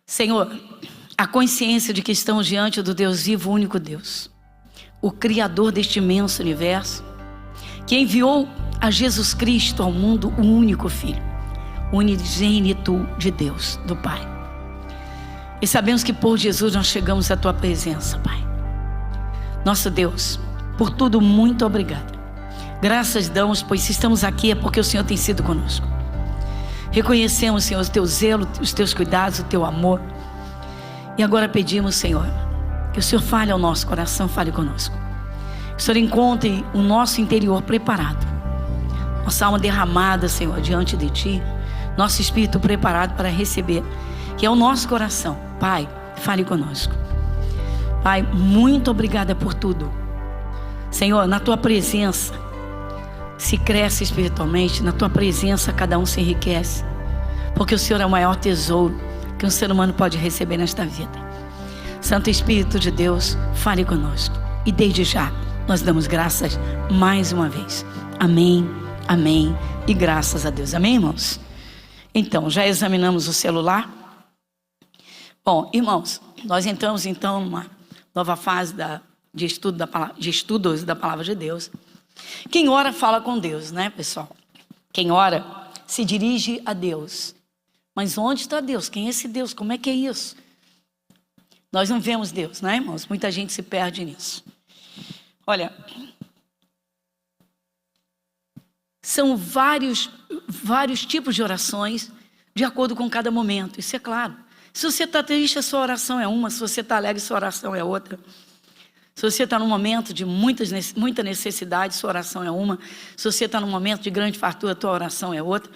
Senhor, a consciência de que estamos diante do Deus vivo, o único Deus, o Criador deste imenso universo, que enviou a Jesus Cristo ao mundo, o único Filho, o unigênito de Deus, do Pai. E sabemos que por Jesus nós chegamos à Tua presença, Pai. Nosso Deus, por tudo, muito obrigado. Graças damos, pois se estamos aqui é porque o Senhor tem sido conosco. Reconhecemos, Senhor, o Teu zelo, os Teus cuidados, o Teu amor. E agora pedimos, Senhor, que o Senhor fale ao nosso coração, fale conosco. Que o Senhor encontre o nosso interior preparado, nossa alma derramada, Senhor, diante de Ti, nosso espírito preparado para receber, que é o nosso coração. Pai, fale conosco. Pai, muito obrigada por tudo. Senhor, na Tua presença se cresce espiritualmente, na Tua presença cada um se enriquece, porque o Senhor é o maior tesouro que um ser humano pode receber nesta vida. Santo Espírito de Deus, fale conosco. E desde já, nós damos graças mais uma vez. Amém, amém e graças a Deus. Amém, irmãos? Então, já examinamos o celular? Bom, irmãos, nós entramos então numa nova fase de estudos da Palavra de Deus. Quem ora fala com Deus, né, pessoal? Quem ora se dirige a Deus. Mas onde está Deus? Quem é esse Deus? Como é que é isso? Nós não vemos Deus, né, irmãos? Muita gente se perde nisso. Olha, são vários tipos de orações de acordo com cada momento, isso é claro. Se você está triste, a sua oração é uma. Se você está alegre, sua oração é outra. Se você está num momento de muita necessidade, sua oração é uma. Se você está num momento de grande fartura, sua oração é outra.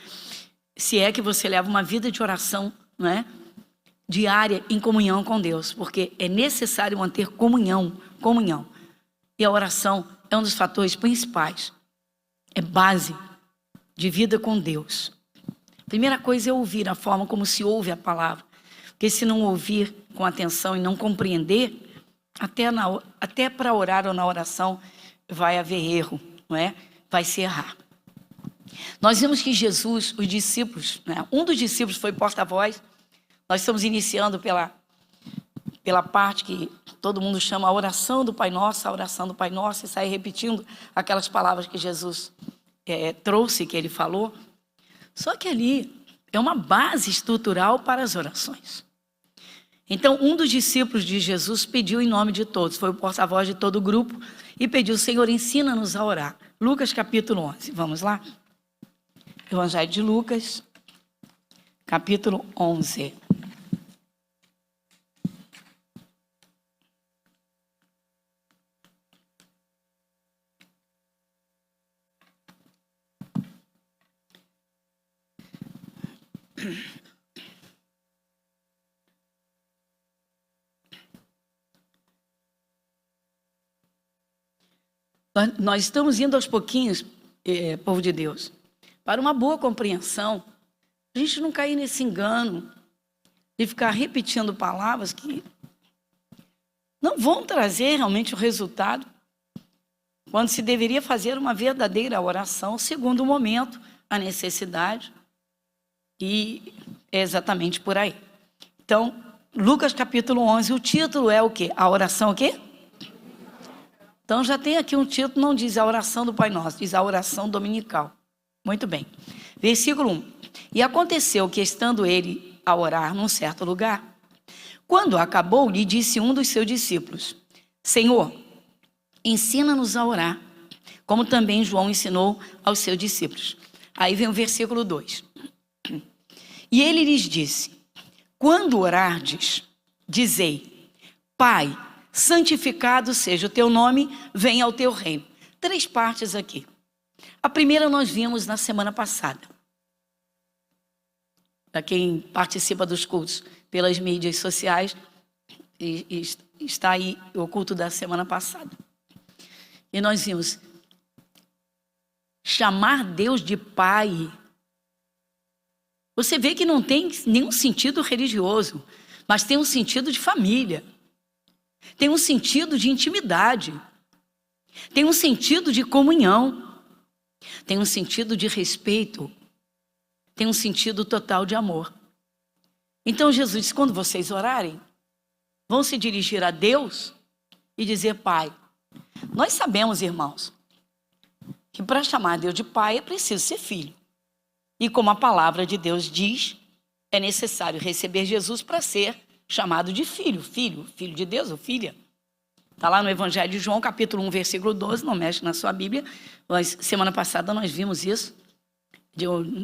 Se é que você leva uma vida de oração, não é? Diária em comunhão com Deus, porque é necessário manter comunhão. E a oração é um dos fatores principais, é base de vida com Deus. A primeira coisa é ouvir, a forma como se ouve a palavra, porque se não ouvir com atenção e não compreender, até para orar ou na oração vai haver erro, não é? Vai se errar. Nós vimos que Jesus, os discípulos, né? Um dos discípulos foi porta-voz. Nós estamos iniciando pela parte que todo mundo chama a oração do Pai Nosso, a oração do Pai Nosso, e sai repetindo aquelas palavras que Jesus trouxe, que Ele falou. Só que ali é uma base estrutural para as orações. Então, um dos discípulos de Jesus pediu em nome de todos, foi o porta-voz de todo o grupo, e pediu: Senhor, ensina-nos a orar. Lucas capítulo 11, vamos lá? Evangelho de Lucas, capítulo 11. Nós estamos indo aos pouquinhos, povo de Deus, para uma boa compreensão, a gente não cair nesse engano de ficar repetindo palavras que não vão trazer realmente o resultado, quando se deveria fazer uma verdadeira oração, segundo o momento, a necessidade, e é exatamente por aí. Então, Lucas capítulo 11, o título é o quê? A oração o quê? Então já tem aqui um título, não diz a oração do Pai Nosso, diz a oração dominical. Muito bem. Versículo 1. E aconteceu que, estando ele a orar num certo lugar, quando acabou, lhe disse um dos seus discípulos: Senhor, ensina-nos a orar, como também João ensinou aos seus discípulos. Aí vem o versículo 2. E ele lhes disse: quando orardes, dizei: Pai, santificado seja o teu nome, venha ao teu reino. 3 partes aqui. A primeira nós vimos na semana passada. Para quem participa dos cultos pelas mídias sociais, está aí o culto da semana passada. E nós vimos chamar Deus de Pai. Você vê que não tem nenhum sentido religioso, mas tem um sentido de família. Tem um sentido de intimidade, tem um sentido de comunhão, tem um sentido de respeito, tem um sentido total de amor. Então Jesus disse, quando vocês orarem, vão se dirigir a Deus e dizer, Pai. Nós sabemos, irmãos, que para chamar Deus de Pai é preciso ser filho. E como a palavra de Deus diz, é necessário receber Jesus para ser chamado de filho. Filho de Deus ou filha. Está lá no Evangelho de João, capítulo 1, versículo 12, não mexe na sua Bíblia. Semana passada nós vimos isso,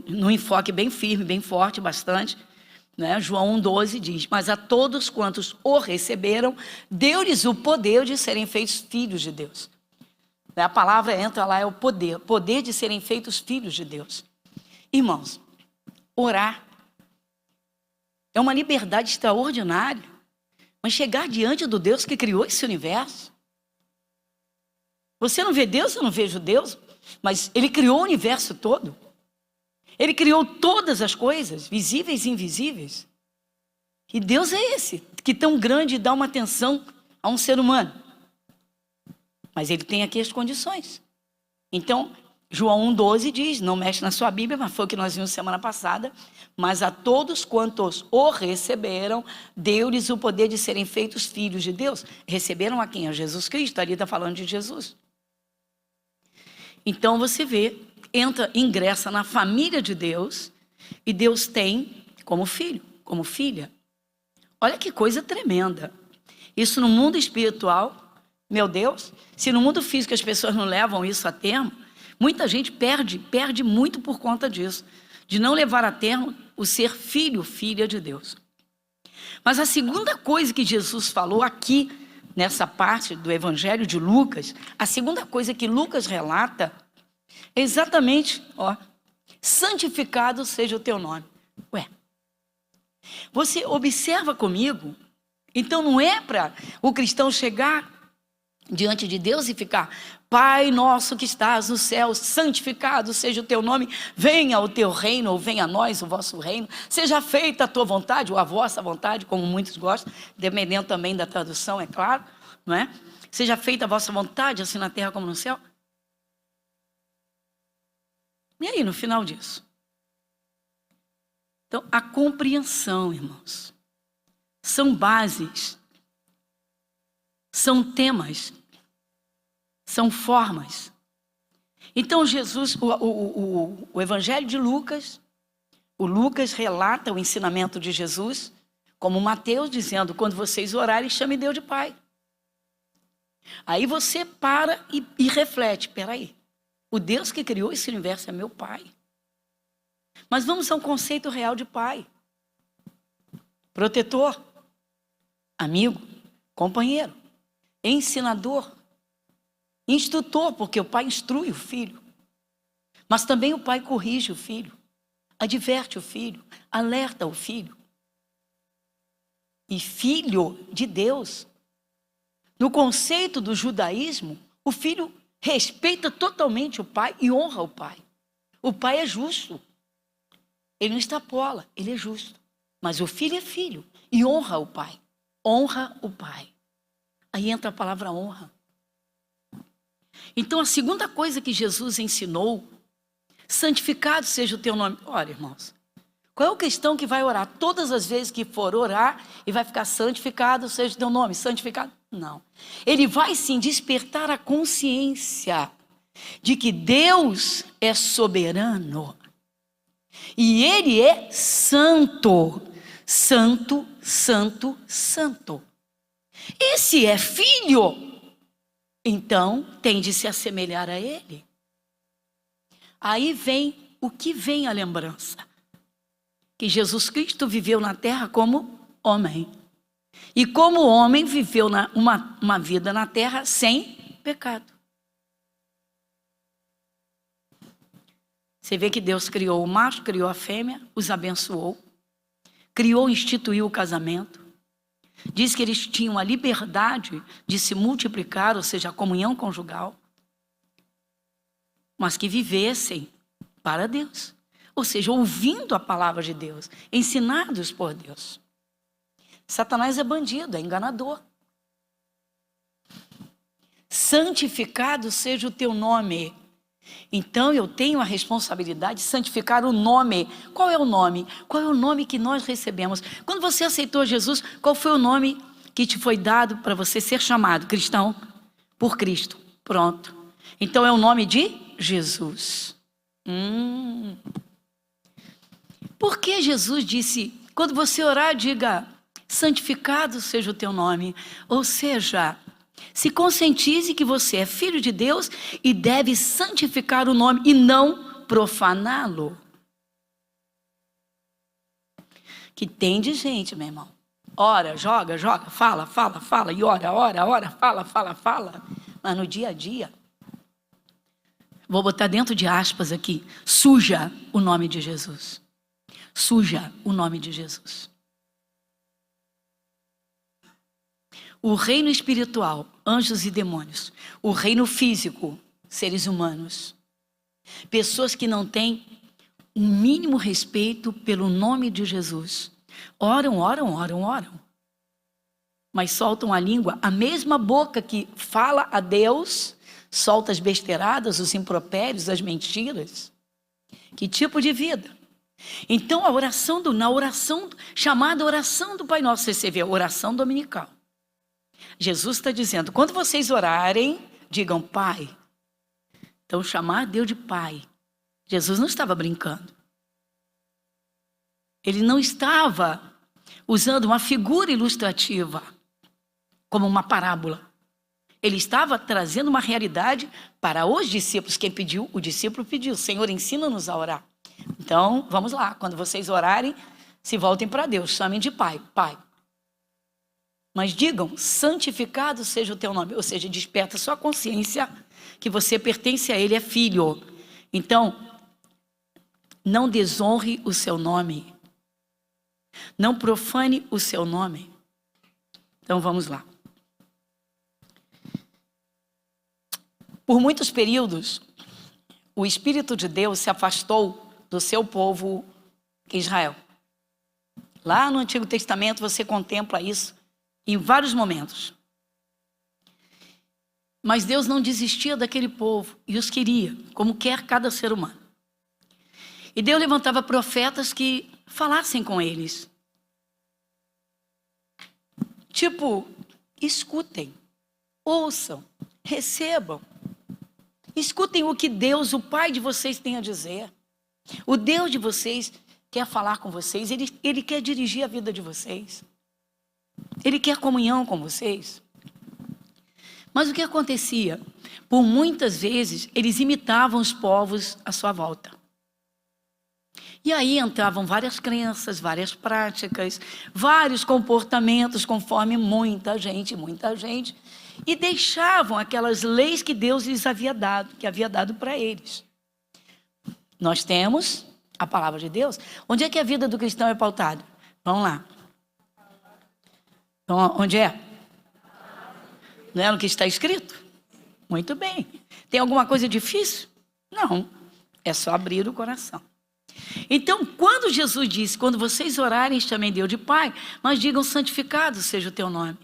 num enfoque bem firme, bem forte, bastante. Né? João 1,12 diz, mas a todos quantos o receberam, deu-lhes o poder de serem feitos filhos de Deus. A palavra entra lá, é o poder de serem feitos filhos de Deus. Irmãos, orar é uma liberdade extraordinária, mas chegar diante do Deus que criou esse universo. Você não vê Deus, eu não vejo Deus, mas Ele criou o universo todo. Ele criou todas as coisas, visíveis e invisíveis. E Deus é esse, que tão grande dá uma atenção a um ser humano. Mas Ele tem aqui as condições. Então, João 1,12 diz, não mexe na sua Bíblia, mas foi o que nós vimos semana passada, mas a todos quantos o receberam, deu-lhes o poder de serem feitos filhos de Deus. Receberam a quem? A Jesus Cristo, ali está falando de Jesus. Então você vê, ingressa na família de Deus, e Deus tem como filho, como filha. Olha que coisa tremenda. Isso no mundo espiritual, meu Deus, se no mundo físico as pessoas não levam isso a termo, muita gente perde muito por conta disso, de não levar a termo o ser filho, filha de Deus. Mas a segunda coisa que Jesus falou aqui, nessa parte do Evangelho de Lucas, a segunda coisa que Lucas relata é exatamente, santificado seja o teu nome. Você observa comigo, então não é para o cristão chegar diante de Deus e ficar, Pai nosso que estás no céu, santificado seja o teu nome, venha o teu reino, ou venha a nós o vosso reino, seja feita a tua vontade, ou a vossa vontade, como muitos gostam, dependendo também da tradução, é claro, não é? Seja feita a vossa vontade, assim na terra como no céu. E aí, no final disso? Então, a compreensão, irmãos, são bases, são temas, são formas. Então Jesus, o Evangelho de Lucas, o Lucas relata o ensinamento de Jesus, como Mateus dizendo, quando vocês orarem, chame Deus de Pai. Aí você para e reflete, peraí, o Deus que criou esse universo é meu Pai. Mas vamos ao conceito real de pai. Protetor, amigo, companheiro, ensinador, instrutor, porque o pai instrui o filho. Mas também o pai corrige o filho, adverte o filho, alerta o filho. E filho de Deus, no conceito do judaísmo, o filho respeita totalmente o pai e honra o pai. O pai é justo. Ele não extrapola, ele é justo. Mas o filho é filho e honra o pai. Honra o pai. Aí entra a palavra honra. Então a segunda coisa que Jesus ensinou, santificado seja o teu nome. Olha, irmãos, qual é o cristão que vai orar todas as vezes que for orar e vai ficar santificado seja o teu nome? Santificado? Não. Ele vai sim despertar a consciência de que Deus é soberano. E Ele é santo, santo, santo, santo. E se é filho, então tem de se assemelhar a Ele. Aí vem o que vem a lembrança. Que Jesus Cristo viveu na terra como homem. E como homem viveu uma vida na terra sem pecado. Você vê que Deus criou o macho, criou a fêmea, os abençoou, criou e instituiu o casamento. Diz que eles tinham a liberdade de se multiplicar, ou seja, a comunhão conjugal, mas que vivessem para Deus. Ou seja, ouvindo a palavra de Deus, ensinados por Deus. Satanás é bandido, é enganador. Santificado seja o teu nome. Então eu tenho a responsabilidade de santificar o nome. Qual é o nome? Qual é o nome que nós recebemos? Quando você aceitou Jesus, qual foi o nome que te foi dado para você ser chamado cristão? Por Cristo. Pronto. Então é o nome de Jesus. Por que Jesus disse, quando você orar, diga, santificado seja o teu nome? Ou seja, se conscientize que você é filho de Deus e deve santificar o nome e não profaná-lo. Que tem de gente, meu irmão. Ora, joga, fala, e ora, fala. Mas no dia a dia, vou botar dentro de aspas aqui, suja o nome de Jesus. Suja o nome de Jesus. O reino espiritual, anjos e demônios. O reino físico, seres humanos. Pessoas que não têm o mínimo respeito pelo nome de Jesus. Oram. Mas soltam a língua, a mesma boca que fala a Deus, solta as besteiradas, os impropérios, as mentiras. Que tipo de vida? Então na oração, chamada oração do Pai Nosso, você vê a oração dominical. Jesus está dizendo, quando vocês orarem, digam Pai. Então chamar Deus de Pai. Jesus não estava brincando. Ele não estava usando uma figura ilustrativa, como uma parábola. Ele estava trazendo uma realidade para os discípulos. Quem pediu? O discípulo pediu. Senhor, ensina-nos a orar. Então, vamos lá. Quando vocês orarem, se voltem para Deus. Chamem de Pai. Pai. Mas digam, santificado seja o teu nome. Ou seja, desperta sua consciência que você pertence a Ele, é filho. Então, não desonre o seu nome. Não profane o seu nome. Então, vamos lá. Por muitos períodos, o Espírito de Deus se afastou do seu povo Israel. Lá no Antigo Testamento você contempla isso em vários momentos. Mas Deus não desistia daquele povo e os queria, como quer cada ser humano. E Deus levantava profetas que falassem com eles. Tipo, escutem, ouçam, recebam. Escutem o que Deus, o Pai de vocês, tem a dizer. O Deus de vocês quer falar com vocês, Ele quer dirigir a vida de vocês. Ele quer comunhão com vocês. Mas o que acontecia? Por muitas vezes, eles imitavam os povos à sua volta. E aí entravam várias crenças, várias práticas, vários comportamentos, conforme muita gente, e deixavam aquelas leis que Deus lhes havia dado, que havia dado para eles. Nós temos a palavra de Deus. Onde é que a vida do cristão é pautada? Vamos lá. Então, onde é? Não é no que está escrito? Muito bem. Tem alguma coisa difícil? Não. É só abrir o coração. Então, quando Jesus disse, quando vocês orarem, chamem Deus de Pai, mas digam, santificado seja o teu nome.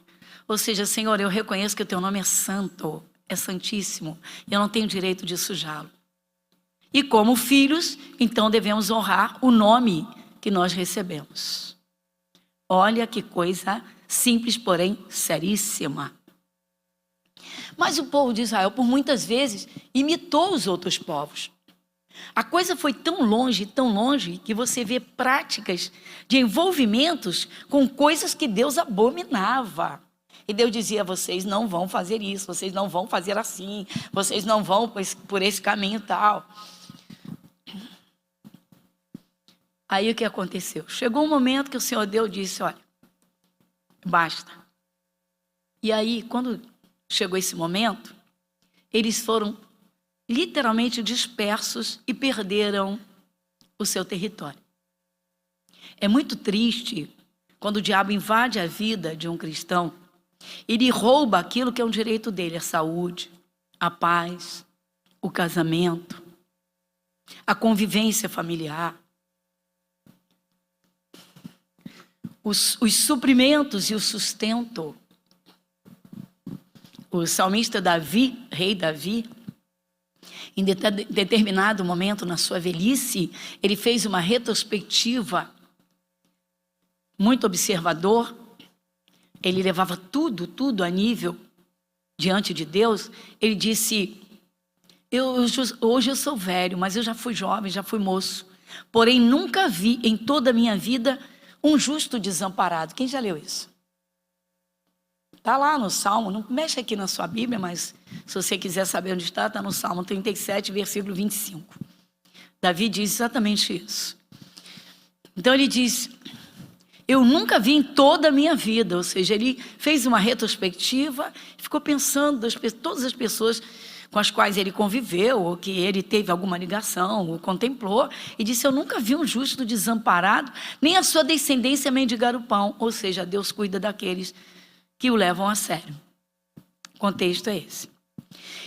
Ou seja, Senhor, eu reconheço que o teu nome é santo, é santíssimo, e eu não tenho direito de sujá-lo. E como filhos, então devemos honrar o nome que nós recebemos. Olha que coisa simples, porém seríssima. Mas o povo de Israel, por muitas vezes, imitou os outros povos. A coisa foi tão longe, que você vê práticas de envolvimentos com coisas que Deus abominava. E Deus dizia, vocês não vão fazer isso, vocês não vão fazer assim, vocês não vão por esse caminho tal. Aí o que aconteceu? Chegou um momento que o Senhor Deus disse, olha, basta. E aí, quando chegou esse momento, eles foram literalmente dispersos e perderam o seu território. É muito triste quando o diabo invade a vida de um cristão, ele rouba aquilo que é um direito dele, a saúde, a paz, o casamento, a convivência familiar, os suprimentos e o sustento. O salmista Davi, rei Davi, Em determinado momento na sua velhice, ele fez uma retrospectiva muito observador. Ele levava tudo a nível diante de Deus. Ele disse: hoje eu sou velho, mas eu já fui jovem, já fui moço. Porém, nunca vi em toda a minha vida um justo desamparado. Quem já leu isso? Está lá no Salmo, não mexe aqui na sua Bíblia, mas se você quiser saber onde está no Salmo 37, versículo 25. Davi diz exatamente isso. Então ele diz: eu nunca vi em toda a minha vida. Ou seja, ele fez uma retrospectiva, ficou pensando todas as pessoas com as quais ele conviveu, ou que ele teve alguma ligação, ou contemplou, e disse: eu nunca vi um justo desamparado, nem a sua descendência mendigar o pão. Ou seja, Deus cuida daqueles que o levam a sério. O contexto é esse.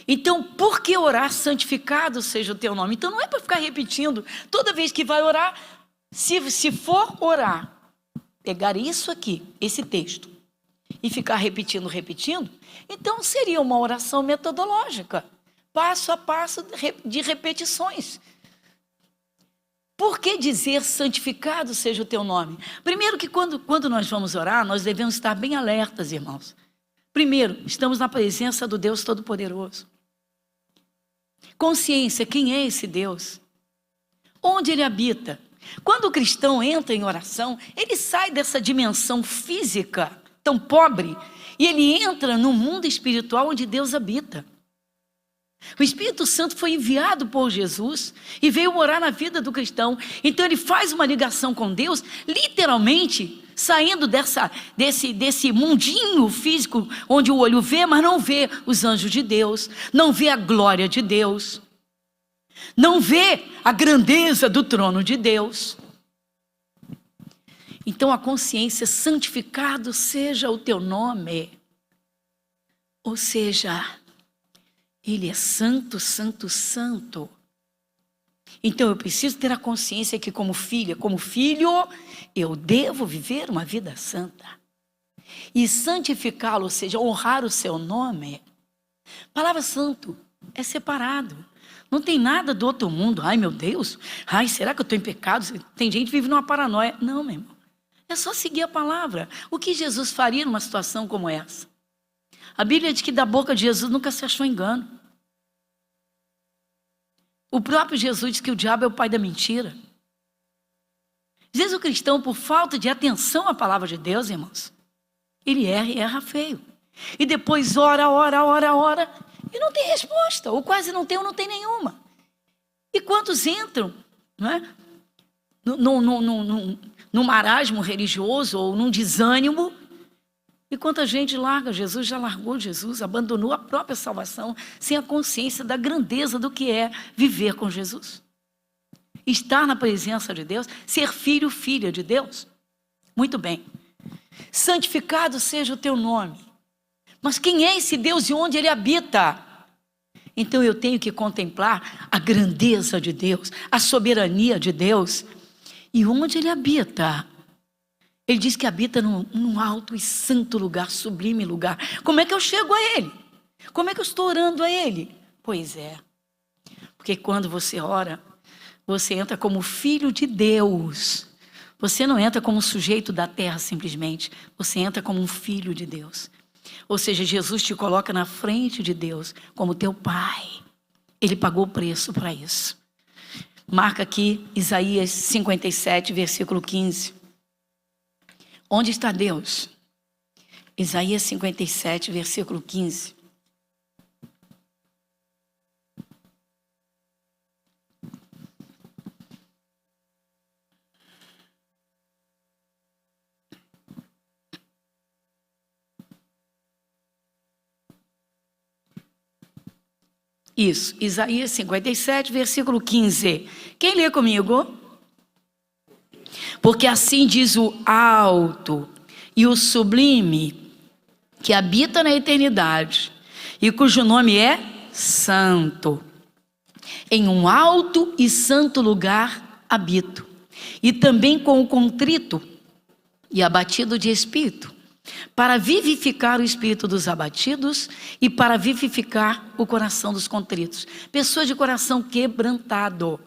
Então, por que orar? Santificado seja o teu nome. Então, não é para ficar repetindo toda vez que vai orar. Se for orar, pegar isso aqui, esse texto, e ficar repetindo, então seria uma oração metodológica, passo a passo de repetições. Por que dizer santificado seja o teu nome? Primeiro que quando nós vamos orar, nós devemos estar bem alertas, irmãos. Primeiro, estamos na presença do Deus Todo-Poderoso. Consciência, quem é esse Deus? Onde Ele habita? Quando o cristão entra em oração, ele sai dessa dimensão física tão pobre e ele entra no mundo espiritual onde Deus habita. O Espírito Santo foi enviado por Jesus e veio morar na vida do cristão. Então ele faz uma ligação com Deus, literalmente saindo desse mundinho físico onde o olho vê, mas não vê os anjos de Deus, não vê a glória de Deus, não vê a grandeza do trono de Deus. Então a consciência: santificado seja o teu nome. Ou seja, Ele é santo, santo, santo. Então eu preciso ter a consciência que como filha, como filho, eu devo viver uma vida santa. E santificá-lo, ou seja, honrar o seu nome. A palavra santo é separado. Não tem nada do outro mundo. Ai, meu Deus. Ai, será que eu estou em pecado? Tem gente que vive numa paranoia. Não, meu irmão. É só seguir a palavra. O que Jesus faria numa situação como essa? A Bíblia diz que da boca de Jesus nunca se achou engano. O próprio Jesus diz que o diabo é o pai da mentira. Às vezes o cristão, por falta de atenção à palavra de Deus, irmãos, ele erra e erra feio. E depois ora, e não tem resposta. Ou quase não tem, ou não tem nenhuma. E quantos entram, não é? Num marasmo religioso ou num desânimo. E quanta gente larga Jesus, já largou Jesus, abandonou a própria salvação, sem a consciência da grandeza do que é viver com Jesus. Estar na presença de Deus, ser filho, filha de Deus. Muito bem. Santificado seja o teu nome. Mas quem é esse Deus e onde Ele habita? Então eu tenho que contemplar a grandeza de Deus, a soberania de Deus. E onde Ele habita? Ele diz que habita num alto e santo lugar, sublime lugar. Como é que eu chego a Ele? Como é que eu estou orando a Ele? Pois é, porque quando você ora, você entra como filho de Deus. Você não entra como sujeito da terra simplesmente, você entra como um filho de Deus. Ou seja, Jesus te coloca na frente de Deus como teu Pai. Ele pagou o preço para isso. Marca aqui Isaías 57, versículo 15. Onde está Deus? Isaías 57, versículo 15. Isso, Isaías 57, versículo 15. Quem lê comigo? Porque assim diz o alto e o sublime, que habita na eternidade, e cujo nome é santo. Em um alto e santo lugar habito, e também com o contrito e abatido de espírito, para vivificar o espírito dos abatidos e para vivificar o coração dos contritos. Pessoas de coração quebrantado,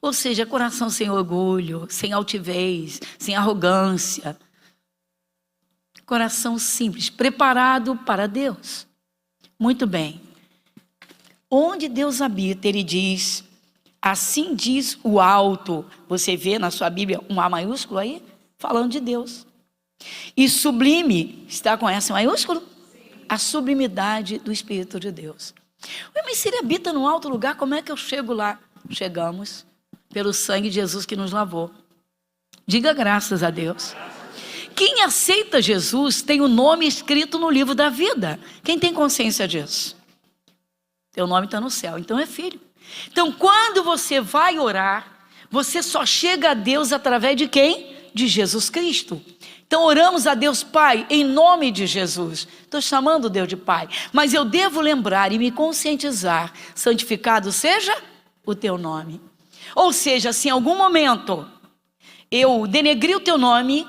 ou seja, coração sem orgulho, sem altivez, sem arrogância. Coração simples, preparado para Deus. Muito bem. Onde Deus habita, ele diz, assim diz o alto. Você vê na sua Bíblia um A maiúsculo aí? Falando de Deus. E sublime, está com S maiúsculo? A sublimidade do Espírito de Deus. Mas se ele habita num alto lugar, como é que eu chego lá? Chegamos pelo sangue de Jesus que nos lavou. Diga graças a Deus. Quem aceita Jesus tem o nome escrito no livro da vida. Quem tem consciência disso? Teu nome está no céu, então é filho. Então quando você vai orar, você só chega a Deus através de quem? De Jesus Cristo. Então oramos a Deus Pai em nome de Jesus. Estou chamando Deus de Pai. Mas eu devo lembrar e me conscientizar. Santificado seja o teu nome. Ou seja, se em algum momento eu denegri o teu nome,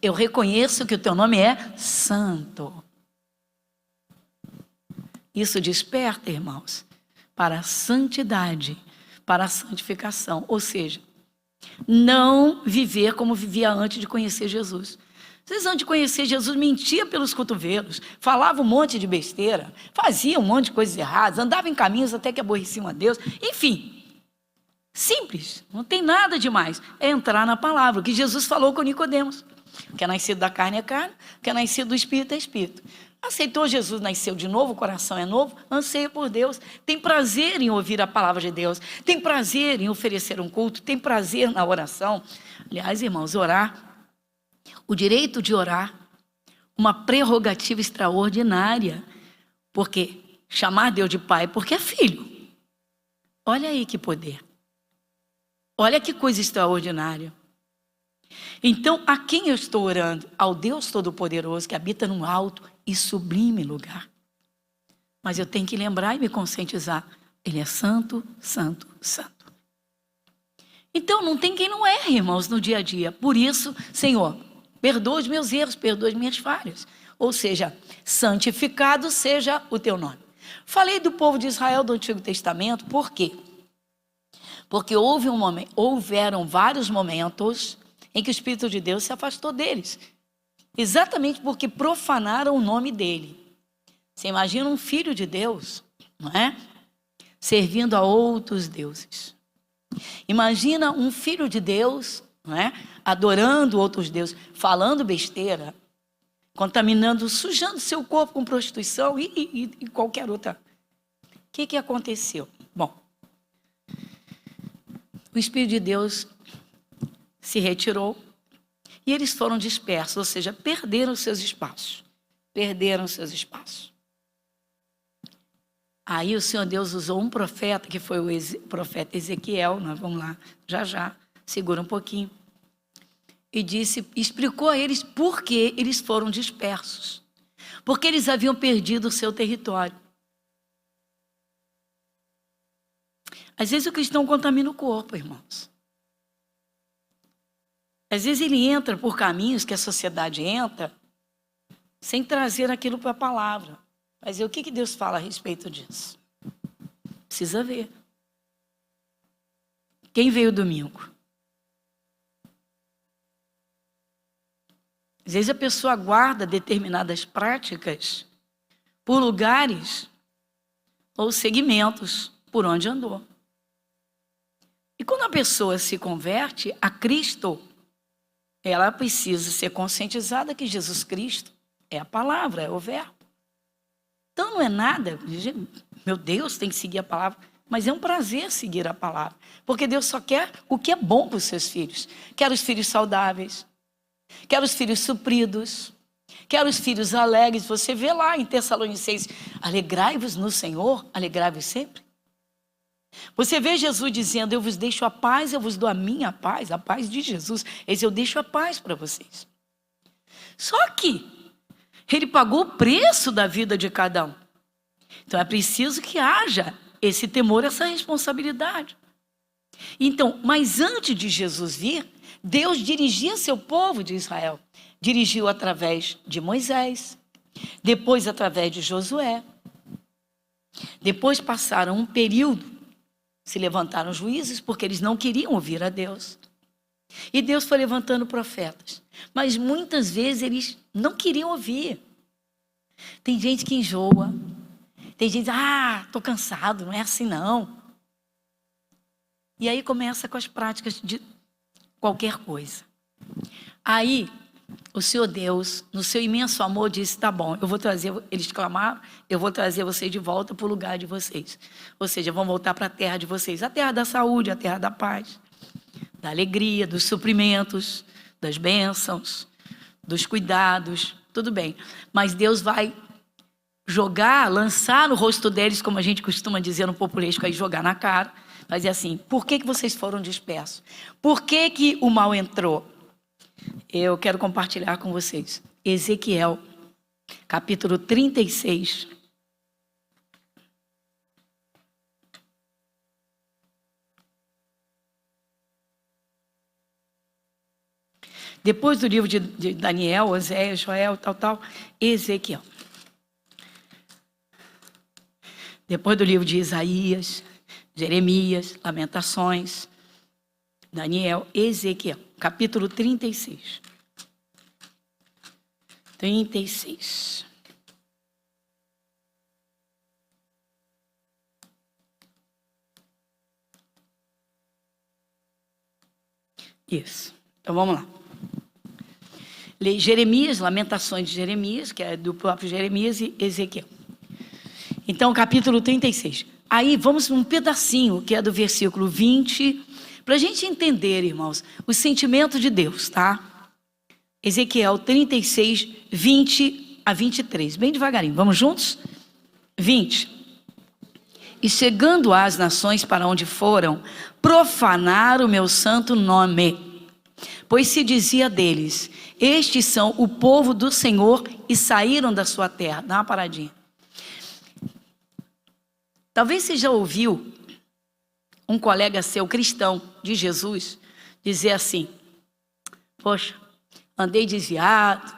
eu reconheço que o teu nome é santo. Isso desperta, irmãos, para a santidade, para a santificação. Ou seja, não viver como vivia antes de conhecer Jesus. Vocês antes de conhecer Jesus mentia pelos cotovelos, falava um monte de besteira, fazia um monte de coisas erradas, andava em caminhos até que aborreciam a Deus. Enfim, simples, não tem nada demais. É entrar na palavra, o que Jesus falou com Nicodemos. O que é nascido da carne é carne, o que é nascido do Espírito é Espírito. Aceitou Jesus, nasceu de novo, o coração é novo, anseia por Deus, tem prazer em ouvir a palavra de Deus, tem prazer em oferecer um culto, tem prazer na oração. Aliás, irmãos, orar, o direito de orar, uma prerrogativa extraordinária, porque chamar Deus de Pai, porque é filho. Olha aí que poder, olha que coisa extraordinária. Então, a quem eu estou orando? Ao Deus Todo-Poderoso que habita num alto e sublime lugar. Mas eu tenho que lembrar e me conscientizar. Ele é santo, santo, santo. Então, não tem quem não erre, irmãos, no dia a dia. Por isso, Senhor, perdoa os meus erros, perdoa as minhas falhas. Ou seja, santificado seja o teu nome. Falei do povo de Israel do Antigo Testamento, por quê? Porque houveram vários momentos em que o Espírito de Deus se afastou deles. Exatamente porque profanaram o nome dele. Você imagina um filho de Deus, não é? Servindo a outros deuses. Imagina um filho de Deus, não é? Adorando outros deuses, falando besteira, contaminando, sujando seu corpo com prostituição e qualquer outra. O que aconteceu? Bom, o Espírito de Deus se retirou e eles foram dispersos, ou seja, perderam seus espaços. Perderam seus espaços. Aí o Senhor Deus usou um profeta, que foi o profeta Ezequiel, nós vamos lá, já, segura um pouquinho. E explicou a eles por que eles foram dispersos. Porque eles haviam perdido o seu território. Às vezes o cristão contamina o corpo, irmãos. Às vezes ele entra por caminhos que a sociedade entra, sem trazer aquilo para a palavra. Mas o que Deus fala a respeito disso? Precisa ver. Quem veio domingo? Às vezes a pessoa guarda determinadas práticas por lugares ou segmentos por onde andou. E quando a pessoa se converte a Cristo, ela precisa ser conscientizada que Jesus Cristo é a palavra, é o verbo. Então não é nada, meu Deus, tem que seguir a palavra, mas é um prazer seguir a palavra, porque Deus só quer o que é bom para os seus filhos. Quer os filhos saudáveis, quer os filhos supridos, quer os filhos alegres. Você vê lá em Tessalonicenses, alegrai-vos no Senhor, alegrai-vos sempre. Você vê Jesus dizendo, eu vos deixo a paz, eu vos dou a minha paz, a paz de Jesus. Eu deixo a paz para vocês. Só que ele pagou o preço da vida de cada um. Então é preciso que haja esse temor, essa responsabilidade. Então, mas antes de Jesus vir, Deus dirigia seu povo de Israel. Dirigiu através de Moisés, depois através de Josué. Depois passaram um período, se levantaram juízes porque eles não queriam ouvir a Deus. E Deus foi levantando profetas, mas muitas vezes eles não queriam ouvir. Tem gente que enjoa, tem gente que diz, estou cansado, não é assim não. E aí começa com as práticas de qualquer coisa. Aí o Senhor Deus, no seu imenso amor, disse, tá bom, eu vou trazer, eles clamaram, eu vou trazer vocês de volta para o lugar de vocês. Ou seja, vão voltar para a terra de vocês, a terra da saúde, a terra da paz, da alegria, dos suprimentos, das bênçãos, dos cuidados, tudo bem. Mas Deus vai jogar, lançar no rosto deles, como a gente costuma dizer no populesco, aí jogar na cara, fazer assim, por que vocês foram dispersos? Por que o mal entrou? Eu quero compartilhar com vocês. Ezequiel, capítulo 36. Depois do livro de Daniel, Oséias, Joel, tal, Ezequiel. Depois do livro de Isaías, Jeremias, Lamentações, Daniel, Ezequiel, capítulo 36. 36. Isso. Então vamos lá. Jeremias, Lamentações de Jeremias, que é do próprio Jeremias, e Ezequiel. Então, capítulo 36. Aí vamos num pedacinho, que é do versículo 20, para a gente entender, irmãos, o sentimento de Deus, tá? Ezequiel 36, 20 a 23. Bem devagarinho, vamos juntos? 20. E chegando às nações para onde foram, profanaram o meu santo nome. Pois se dizia deles, estes são o povo do Senhor e saíram da sua terra. Dá uma paradinha. Talvez você já ouviu um colega seu cristão de Jesus dizer assim, poxa, andei desviado,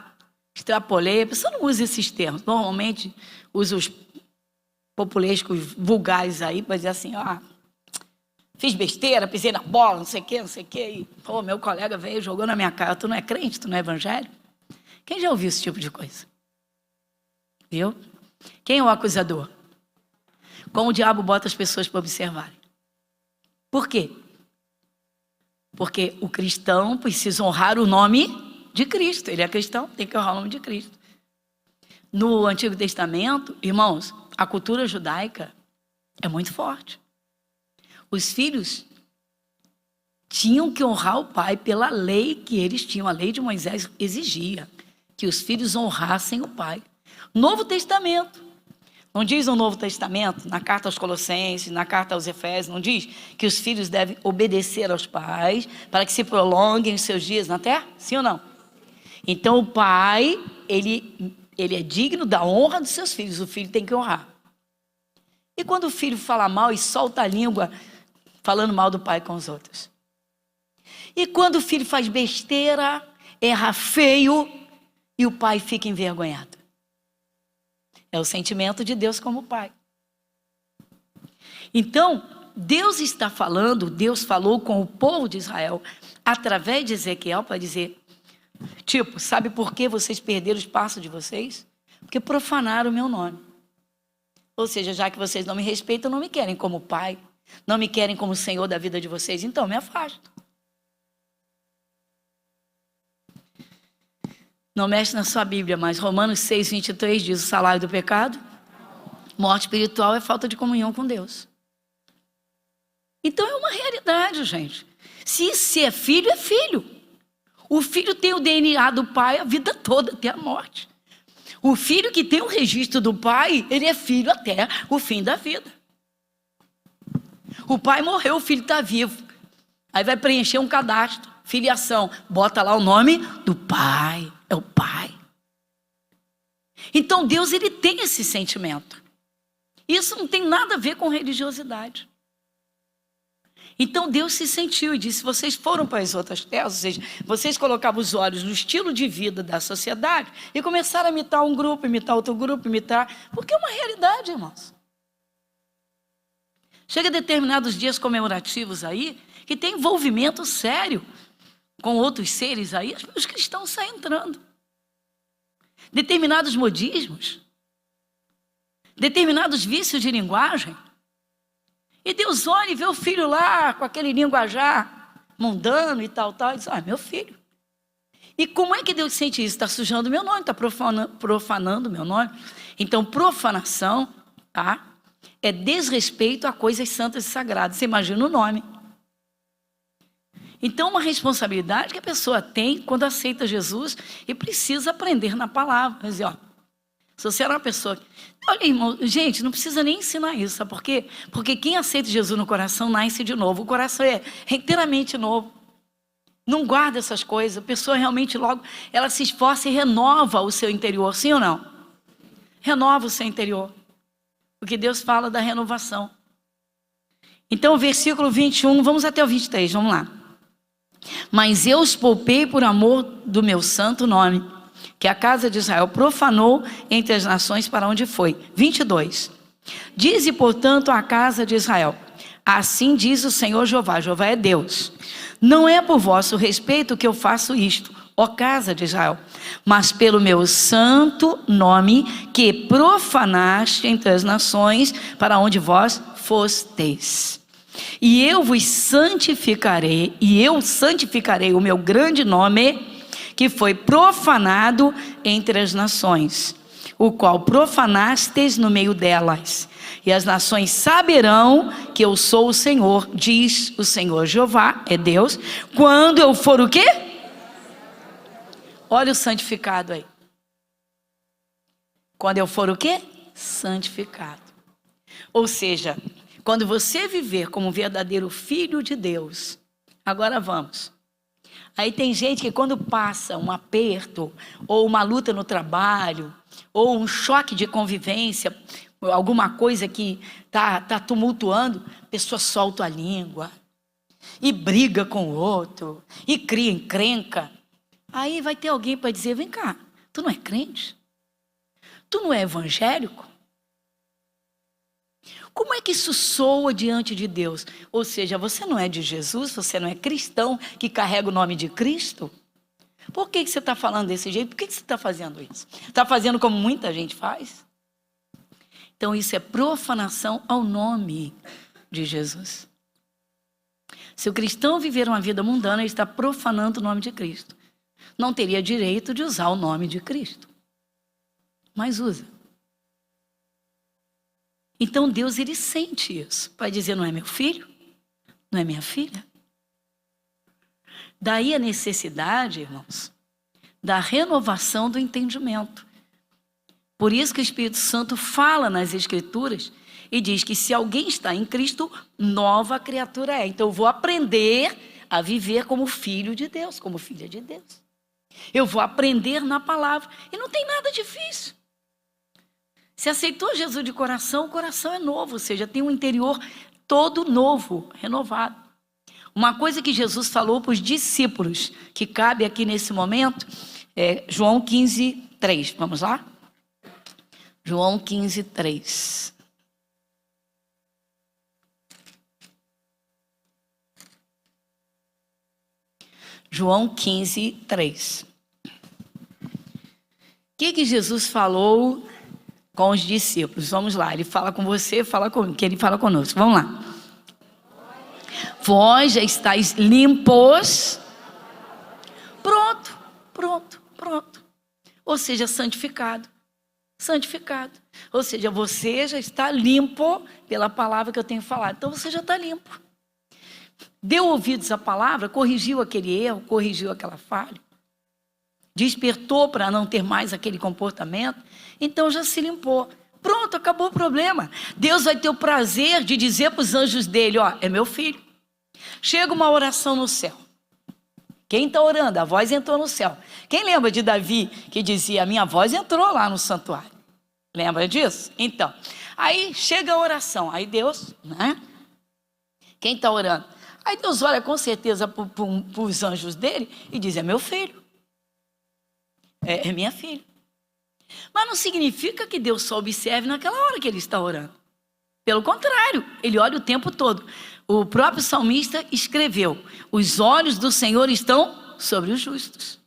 extrapolei. A pessoa não usa esses termos, normalmente usa os populescos vulgares aí para dizer assim, fiz besteira, pisei na bola, não sei o que, e meu colega veio e jogou na minha cara, tu não é crente, tu não é evangélico? Quem já ouviu esse tipo de coisa? Viu? Quem é o acusador? Como o diabo bota as pessoas para observarem. Por quê? Porque o cristão precisa honrar o nome de Cristo. Ele é cristão, tem que honrar o nome de Cristo. No Antigo Testamento, irmãos, a cultura judaica é muito forte. Os filhos tinham que honrar o pai pela lei que eles tinham. A lei de Moisés exigia que os filhos honrassem o pai. Novo Testamento. Não diz no Novo Testamento, na carta aos Colossenses, na carta aos Efésios, não diz que os filhos devem obedecer aos pais para que se prolonguem os seus dias na terra? Sim ou não? Então o pai, ele é digno da honra dos seus filhos, o filho tem que honrar. E quando o filho fala mal e solta a língua falando mal do pai com os outros? E quando o filho faz besteira, erra feio e o pai fica envergonhado? É o sentimento de Deus como pai. Então, Deus está falando, Deus falou com o povo de Israel, através de Ezequiel, para dizer, sabe por que vocês perderam o espaço de vocês? Porque profanaram o meu nome. Ou seja, já que vocês não me respeitam, não me querem como pai, não me querem como Senhor da vida de vocês, então me afasto. Não mexe na sua Bíblia, mas Romanos 6, 23 diz, o salário do pecado, morte espiritual é falta de comunhão com Deus. Então é uma realidade, gente. Se é filho, é filho. O filho tem o DNA do pai a vida toda, até a morte. O filho que tem o registro do pai, ele é filho até o fim da vida. O pai morreu, o filho está vivo. Aí vai preencher um cadastro, filiação, bota lá o nome do pai. É o pai. Então Deus, ele tem esse sentimento. Isso não tem nada a ver com religiosidade. Então Deus se sentiu e disse: vocês foram para as outras terras, ou seja, vocês colocavam os olhos no estilo de vida da sociedade e começaram a imitar um grupo, imitar outro grupo, porque é uma realidade, irmãos. Chega a determinados dias comemorativos aí, que tem envolvimento sério com outros seres aí, os cristãos saem entrando. Determinados modismos, determinados vícios de linguagem. E Deus olha e vê o filho lá com aquele linguajar mundano e tal, e diz: meu filho. E como é que Deus sente isso? Está sujando o meu nome, está profanando o meu nome. Então, profanação, tá? É desrespeito a coisas santas e sagradas. Você imagina o nome. Então, uma responsabilidade que a pessoa tem quando aceita Jesus e precisa aprender na palavra. Quer dizer, se você era uma pessoa... Olha, irmão, gente, não precisa nem ensinar isso, sabe por quê? Porque quem aceita Jesus no coração nasce de novo. O coração é inteiramente novo. Não guarda essas coisas. A pessoa realmente logo, ela se esforça e renova o seu interior, sim ou não? Renova o seu interior. Porque Deus fala da renovação. Então, o versículo 21, vamos até o 23, vamos lá. Mas eu os poupei por amor do meu santo nome, que a casa de Israel profanou entre as nações para onde foi. 22. Dize, portanto, à casa de Israel: assim diz o Senhor Jeová. Jeová é Deus. Não é por vosso respeito que eu faço isto, ó casa de Israel, mas pelo meu santo nome que profanaste entre as nações para onde vós fosteis. E eu vos santificarei, e eu santificarei o meu grande nome, que foi profanado entre as nações, o qual profanastes no meio delas. E as nações saberão que eu sou o Senhor, diz o Senhor Jeová, é Deus, quando eu for o quê? Olha o santificado aí. Quando eu for o quê? Santificado. Ou seja, quando você viver como um verdadeiro filho de Deus, agora vamos. Aí tem gente que quando passa um aperto, ou uma luta no trabalho, ou um choque de convivência, alguma coisa que tá tumultuando, a pessoa solta a língua, e briga com o outro, e cria encrenca. Aí vai ter alguém para dizer: vem cá, tu não é crente? Tu não é evangélico? Como é que isso soa diante de Deus? Ou seja, você não é de Jesus, você não é cristão que carrega o nome de Cristo? Por que você está falando desse jeito? Por que você está fazendo isso? Está fazendo como muita gente faz? Então isso é profanação ao nome de Jesus. Se o cristão viver uma vida mundana, ele está profanando o nome de Cristo. Não teria direito de usar o nome de Cristo, mas usa. Então Deus, ele sente isso, para dizer: não é meu filho, não é minha filha. Daí a necessidade, irmãos, da renovação do entendimento. Por isso que o Espírito Santo fala nas Escrituras e diz que se alguém está em Cristo, nova criatura é. Então eu vou aprender a viver como filho de Deus, como filha de Deus. Eu vou aprender na palavra. E não tem nada difícil. Se aceitou Jesus de coração, o coração é novo, ou seja, tem um interior todo novo, renovado. Uma coisa que Jesus falou para os discípulos, que cabe aqui nesse momento, é João 15, 3. Vamos lá? João 15, 3. João 15, 3. O que Jesus falou com os discípulos? Vamos lá, ele fala com você, fala comigo, que ele fala conosco. Vamos lá. Vós já estáis limpos. Pronto. Ou seja, santificado. Ou seja, você já está limpo pela palavra que eu tenho falado. Então você já está limpo. Deu ouvidos à palavra, corrigiu aquele erro, corrigiu aquela falha. Despertou para não ter mais aquele comportamento. Então já se limpou. Pronto, acabou o problema. Deus vai ter o prazer de dizer para os anjos dele: ó, é meu filho. Chega uma oração no céu. Quem está orando? A voz entrou no céu. Quem lembra de Davi que dizia: a minha voz entrou lá no santuário? Lembra disso? Então, aí chega a oração. Aí Deus, né? Quem está orando? Aí Deus olha com certeza para os anjos dele e diz: é meu filho, é minha filha. Mas não significa que Deus só observe naquela hora que ele está orando. Pelo contrário, ele olha o tempo todo. O próprio salmista escreveu: os olhos do Senhor estão sobre os justos.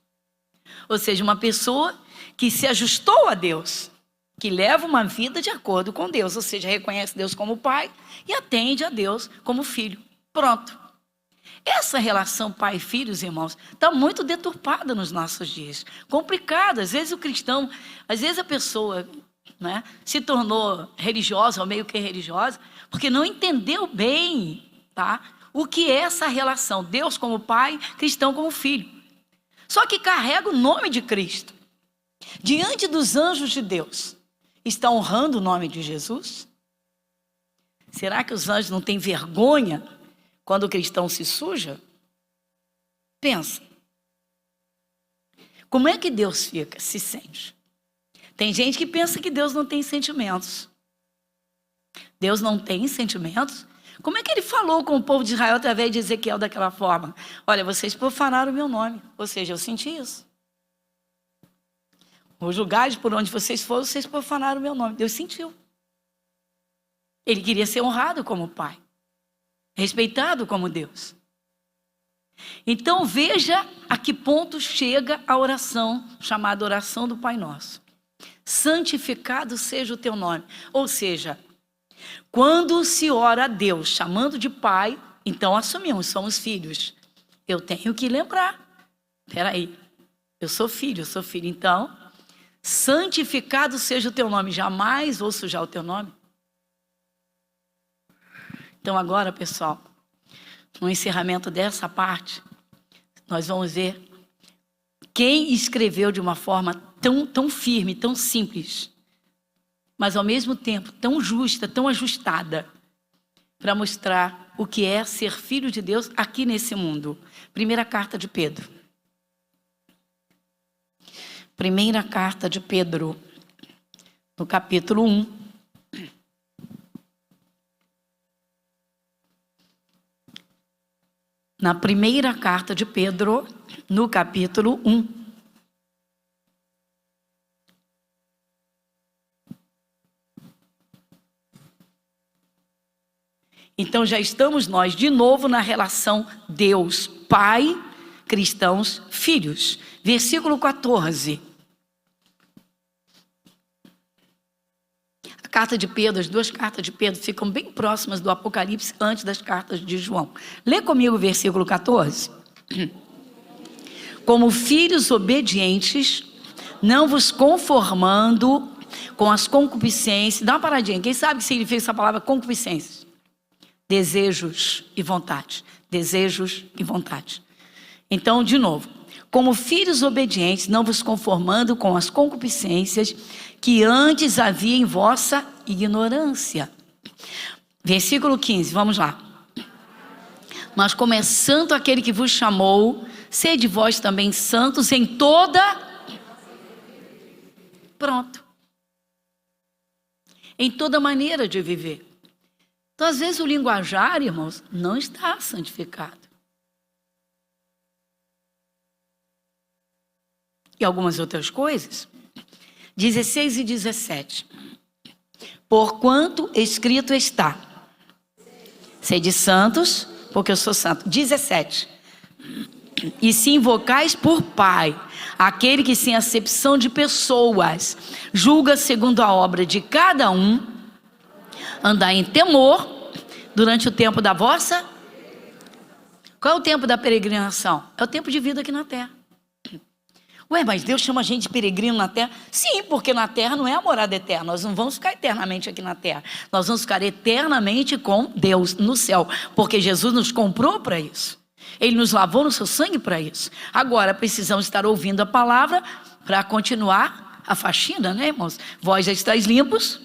Ou seja, uma pessoa que se ajustou a Deus, que leva uma vida de acordo com Deus, ou seja, reconhece Deus como pai e atende a Deus como filho. Pronto. Essa relação pai e filhos, irmãos, está muito deturpada nos nossos dias. Complicada. Às vezes o cristão, às vezes a pessoa, né, se tornou religiosa ou meio que religiosa, porque não entendeu bem, tá, o que é essa relação. Deus como pai, cristão como filho. Só que carrega o nome de Cristo. Diante dos anjos de Deus, está honrando o nome de Jesus? Será que os anjos não têm vergonha quando o cristão se suja? Pensa. Como é que Deus fica, se sente? Tem gente que pensa que Deus não tem sentimentos. Deus não tem sentimentos? Como é que ele falou com o povo de Israel através de Ezequiel daquela forma? Olha, vocês profanaram o meu nome. Ou seja, eu senti isso. Os lugares por onde vocês foram, vocês profanaram o meu nome. Deus sentiu. Ele queria ser honrado como pai, respeitado como Deus. Então veja a que ponto chega a oração, chamada oração do Pai Nosso. Santificado seja o teu nome. Ou seja, quando se ora a Deus chamando de pai, então assumimos, somos filhos. Eu tenho que lembrar. Espera aí, eu sou filho, então santificado seja o teu nome. Jamais vou sujar o teu nome. Então agora, pessoal, no encerramento dessa parte, nós vamos ver quem escreveu de uma forma tão firme, tão simples, mas ao mesmo tempo tão justa, tão ajustada, para mostrar o que é ser filho de Deus aqui nesse mundo. Primeira carta de Pedro. Primeira carta de Pedro, no capítulo 1. Na primeira carta de Pedro, no capítulo 1. Então já estamos nós de novo na relação Deus, Pai, cristãos, filhos. Versículo 14. A carta de Pedro, as duas cartas de Pedro ficam bem próximas do Apocalipse antes das cartas de João. Lê comigo o versículo 14. Como filhos obedientes, não vos conformando com as concupiscências. Dá uma paradinha. Quem sabe o que significa essa palavra concupiscências? Desejos e vontades. Desejos e vontades. Então, de novo. Como filhos obedientes, não vos conformando com as concupiscências que antes havia em vossa ignorância. Versículo 15, vamos lá. Mas começando aquele que vos chamou, sede vós também santos em toda... Pronto. Em toda maneira de viver. Então, às vezes, o linguajar, irmãos, não está santificado. E algumas outras coisas. 16 e 17. Porquanto escrito está: sede santos, porque eu sou santo. 17. E se invocais por Pai, aquele que sem acepção de pessoas julga segundo a obra de cada um, andai em temor durante o tempo da vossa... Qual é o tempo da peregrinação? É o tempo de vida aqui na terra. Ué, mas Deus chama a gente de peregrino na terra? Sim, porque na terra não é a morada eterna. Nós não vamos ficar eternamente aqui na terra. Nós vamos ficar eternamente com Deus no céu. Porque Jesus nos comprou para isso. Ele nos lavou no seu sangue para isso. Agora precisamos estar ouvindo a palavra para continuar a faxina, né, irmãos? Vós já estáis limpos.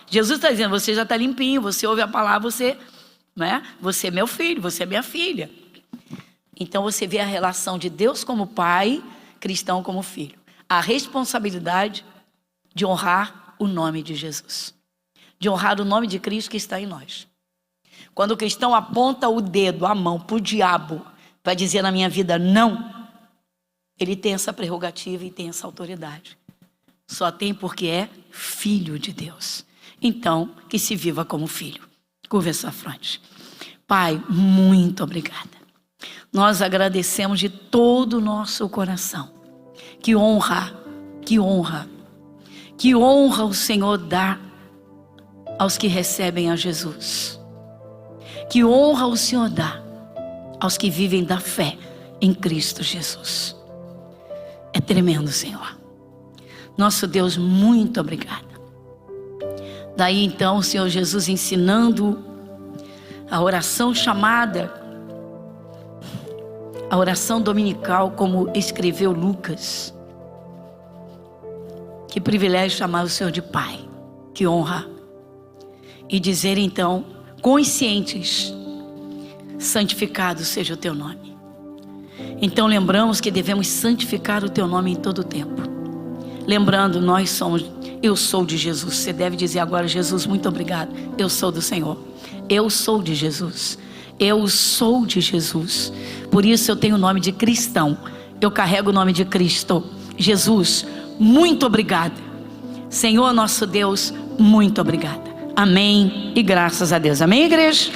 Jesus está dizendo, você já está limpinho. Você ouve a palavra, você é meu filho, você é minha filha. Então você vê a relação de Deus como pai, cristão como filho. A responsabilidade de honrar o nome de Jesus. De honrar o nome de Cristo que está em nós. Quando o cristão aponta o dedo, a mão para o diabo, para dizer na minha vida não, ele tem essa prerrogativa e tem essa autoridade. Só tem porque é filho de Deus. Então, que se viva como filho. Curva essa fronte. Pai, muito obrigada. Nós agradecemos de todo o nosso coração. Que honra, que honra, que honra o Senhor dá aos que recebem a Jesus. Que honra o Senhor dá aos que vivem da fé em Cristo Jesus. É tremendo, Senhor. Nosso Deus, muito obrigada. Daí então o Senhor Jesus ensinando a oração chamada, a oração dominical, como escreveu Lucas. Que privilégio chamar o Senhor de Pai, que honra. E dizer então, conscientes, santificado seja o teu nome. Então lembramos que devemos santificar o teu nome em todo o tempo. Lembrando, nós somos, eu sou de Jesus. Você deve dizer agora: Jesus, muito obrigado, eu sou do Senhor. Eu sou de Jesus. Eu sou de Jesus. Por isso eu tenho o nome de cristão. Eu carrego o nome de Cristo. Jesus, muito obrigada. Senhor nosso Deus, muito obrigada. Amém e graças a Deus. Amém, igreja?